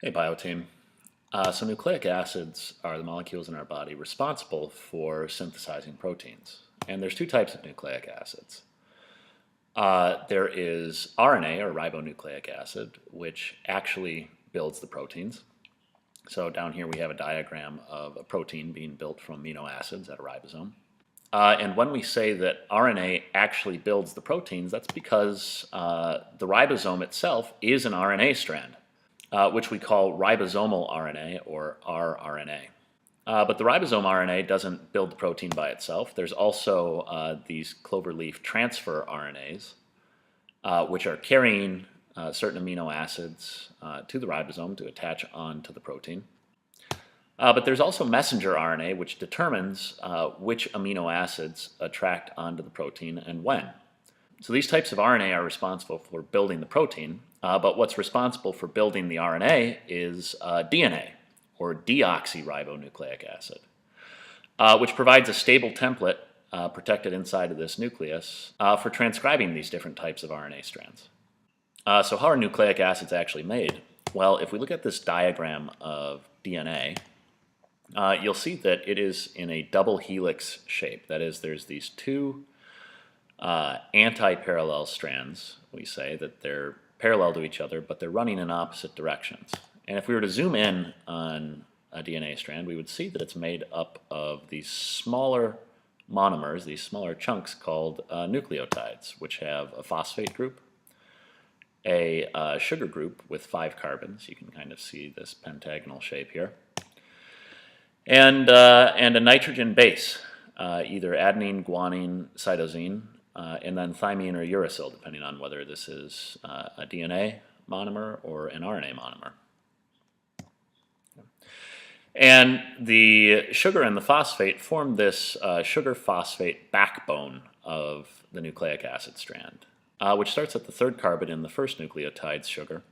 Hey, bio team. So nucleic acids are the molecules in our body responsible for synthesizing proteins. And there's two types of nucleic acids. There is RNA, or ribonucleic acid, which actually builds the proteins. So down here we have a diagram of a protein being built from amino acids at a ribosome. And when we say that RNA actually builds the proteins, that's because the ribosome itself is an RNA strand, which we call ribosomal RNA, or rRNA. But the ribosome RNA doesn't build the protein by itself. There's also these cloverleaf transfer RNAs, which are carrying certain amino acids to the ribosome to attach onto the protein. But there's also messenger RNA, which determines which amino acids attract onto the protein and when. So these types of RNA are responsible for building the protein, but what's responsible for building the RNA is DNA, or deoxyribonucleic acid, which provides a stable template protected inside of this nucleus for transcribing these different types of RNA strands. So how are nucleic acids actually made? Well, if we look at this diagram of DNA, you'll see that it is in a double helix shape. That is, there's these two anti-parallel strands. We say that they're parallel to each other, but they're running in opposite directions. And if we were to zoom in on a DNA strand, we would see that it's made up of these smaller monomers, these smaller chunks called nucleotides, which have a phosphate group, a sugar group with 5 carbons. You can kind of see this pentagonal shape here, and a nitrogen base, either adenine, guanine, cytosine, and then thymine or uracil, depending on whether this is a DNA monomer or an RNA monomer. And the sugar and the phosphate form this sugar-phosphate backbone of the nucleic acid strand, which starts at the 3rd carbon in the first nucleotide's sugar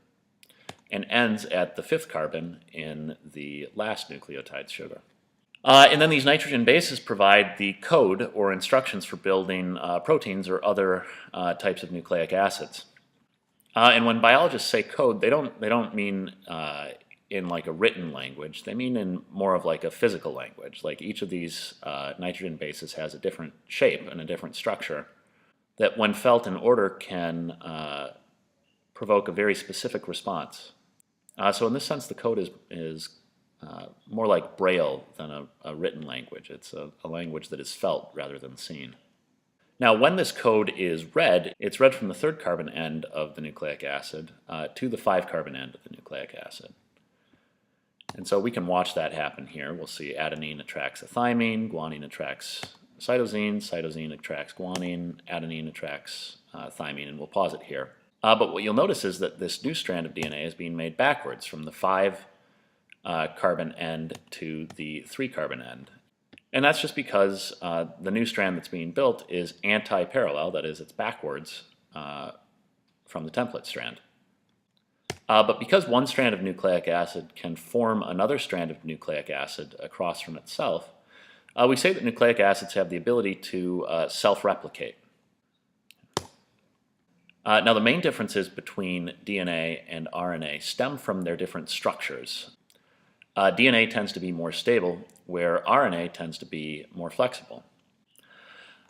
and ends at the 5th carbon in the last nucleotide's sugar. And then these nitrogen bases provide the code or instructions for building proteins or other types of nucleic acids. And when biologists say code, they don't mean in like a written language. They mean in more of like a physical language. Like each of these nitrogen bases has a different shape and a different structure that, when felt in order, can provoke a very specific response. So in this sense, the code is more like Braille than a written language. It's a language that is felt rather than seen. Now, when this code is read, it's read from the 3rd carbon end of the nucleic acid to the 5 carbon end of the nucleic acid. And so we can watch that happen here. We'll see adenine attracts a thymine, guanine attracts cytosine, cytosine attracts guanine, adenine attracts thymine, and we'll pause it here. But what you'll notice is that this new strand of DNA is being made backwards from the 5 carbon end to the 3 carbon end. And that's just because the new strand that's being built is anti-parallel, that is, it's backwards from the template strand. But because one strand of nucleic acid can form another strand of nucleic acid across from itself, we say that nucleic acids have the ability to self-replicate. Now, the main differences between DNA and RNA stem from their different structures. DNA tends to be more stable, where RNA tends to be more flexible.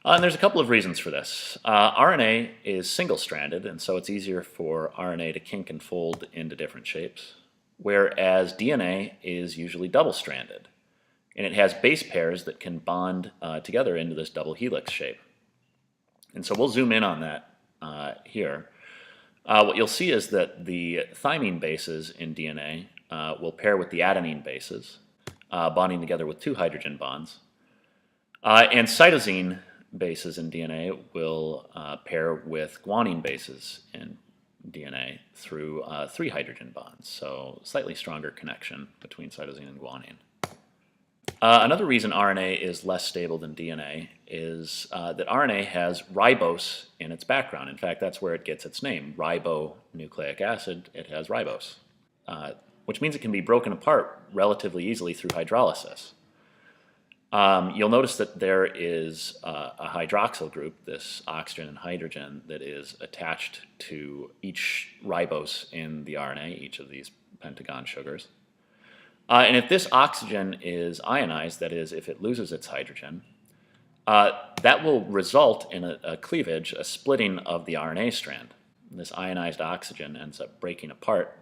And there's a couple of reasons for this. RNA is single-stranded, and so it's easier for RNA to kink and fold into different shapes, whereas DNA is usually double-stranded, and it has base pairs that can bond together into this double helix shape. And so we'll zoom in on that here. What you'll see is that the thymine bases in DNA will pair with the adenine bases, bonding together with 2 hydrogen bonds. And cytosine bases in DNA will pair with guanine bases in DNA through 3 hydrogen bonds, so slightly stronger connection between cytosine and guanine. Another reason RNA is less stable than DNA is that RNA has ribose in its background. In fact, that's where it gets its name, ribonucleic acid. It has ribose, which means it can be broken apart relatively easily through hydrolysis. You'll notice that there is a hydroxyl group, this oxygen and hydrogen, that is attached to each ribose in the RNA, each of these pentagon sugars. And if this oxygen is ionized, that is, if it loses its hydrogen, that will result in a cleavage, a splitting of the RNA strand. This ionized oxygen ends up breaking apart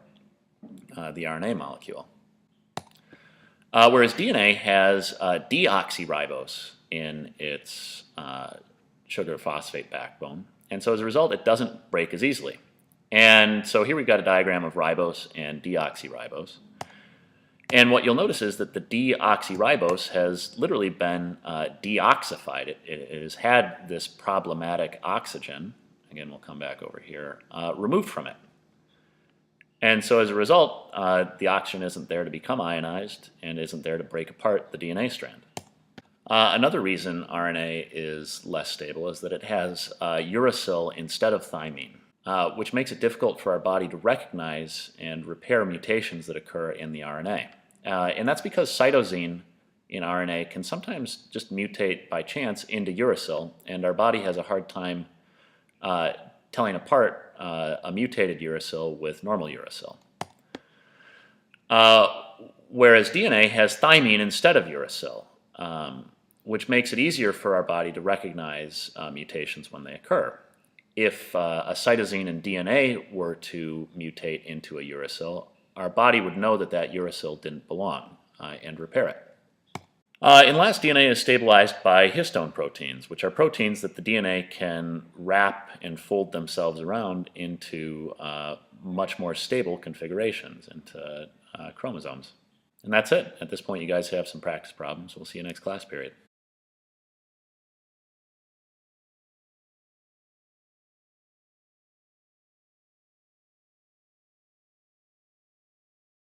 the RNA molecule. Whereas DNA has deoxyribose in its sugar phosphate backbone, and so as a result, it doesn't break as easily. And so here we've got a diagram of ribose and deoxyribose. And what you'll notice is that the deoxyribose has literally been deoxified. It has had this problematic oxygen, again we'll come back over here, removed from it. And so as a result, the oxygen isn't there to become ionized and isn't there to break apart the DNA strand. Another reason RNA is less stable is that it has uracil instead of thymine, which makes it difficult for our body to recognize and repair mutations that occur in the RNA. And that's because cytosine in RNA can sometimes just mutate by chance into uracil, and our body has a hard time telling apart a mutated uracil with normal uracil. Whereas DNA has thymine instead of uracil, which makes it easier for our body to recognize mutations when they occur. If a cytosine in DNA were to mutate into a uracil, our body would know that that uracil didn't belong and repair it. And last, DNA is stabilized by histone proteins, which are proteins that the DNA can wrap and fold themselves around into much more stable configurations, into chromosomes. And that's it. At this point, you guys have some practice problems. We'll see you next class period.